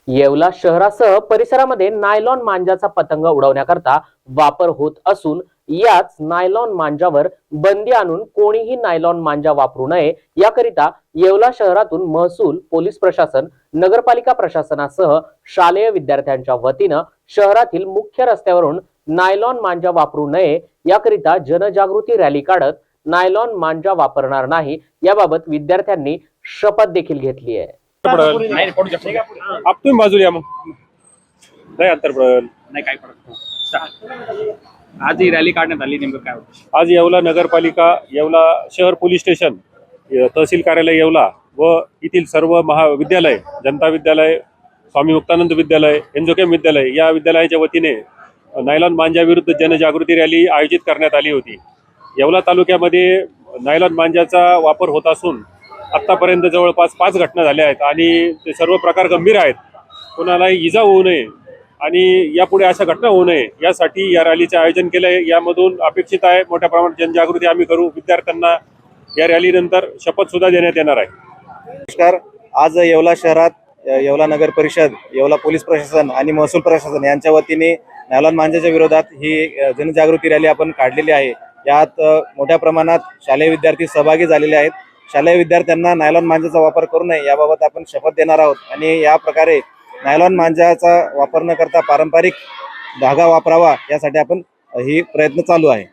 येवला शहरासह परिसरामध्ये नायलॉन मांजाचा पतंग उडवण्याकरता वापर होत असून याच नायलॉन मांजावर बंदी आणून कोणीही नायलॉन मांजा वापरू नये याकरिता येवला शहरातून महसूल, पोलीस प्रशासन, नगरपालिका प्रशासनासह शालेय विद्यार्थ्यांच्या वतीनं शहरातील मुख्य रस्त्यावरून नायलॉन मांजा वापरू नये याकरिता जनजागृती रॅली काढत नायलॉन मांजा वापरणार नाही याबाबत विद्यार्थ्यांनी शपथ देखील घेतली आहे। नाही पडू शकतो आप तुम्ही बाजूला या मग नाही अंतर पडेल नाही काय पडत नाही। आज ही रॅली काढण्यात आली नेमकं काय होतं? आज येवला नगरपालिका, येवला शहर पोलीस स्टेशन, तहसील कार्यालय येवला व येथील सर्व महाविद्यालय, जनता विद्यालय, स्वामी मुक्तानंद विद्यालय, एनजोकेम विद्यालय या विद्यालयाच्या वतीने नायलॉन मांजा विरुद्ध जनजागृती रॅली आयोजित करण्यात आली होती। येवला तालुक्यामध्ये नायलॉन मांजाचा वापर होत असून आत्तापर्यंत जवळपास 5 घटना झाल्या आहेत आणि ते सर्व प्रकार गंभीर आहेत। कोणालाही इजा होऊ नये आणि यापुढे अशा घटना होऊ नये यासाठी या रॅलीचे आयोजन केले आहे। यामधून अपेक्षित आहे मोठ्या प्रमाणात जनजागृती आम्ही करू। विद्यार्थ्यांना या रॅलीनंतर शपथ सुद्धा देण्यात येणार आहे। नमस्कार। आज येवला शहरात येवला नगर परिषद, येवला पोलीस प्रशासन आणि महसूल प्रशासन यांच्या वतीने नायलॉन मांजाच्या विरोधात ही जनजागृती रॅली आपण काढलेली आहे। यात मोठ्या प्रमाणात शालेय विद्यार्थी सहभागी झालेले आहेत। शालेय विद्यार्थ्यांना नायलॉन मांजाचा वापर करू नये याबाबत आपण शपथ देणार आहोत आणि या प्रकारे नायलॉन मांजाचा वापर न करता पारंपरिक धागा वापरावा यासाठी आपण ही प्रयत्न चालू आहे।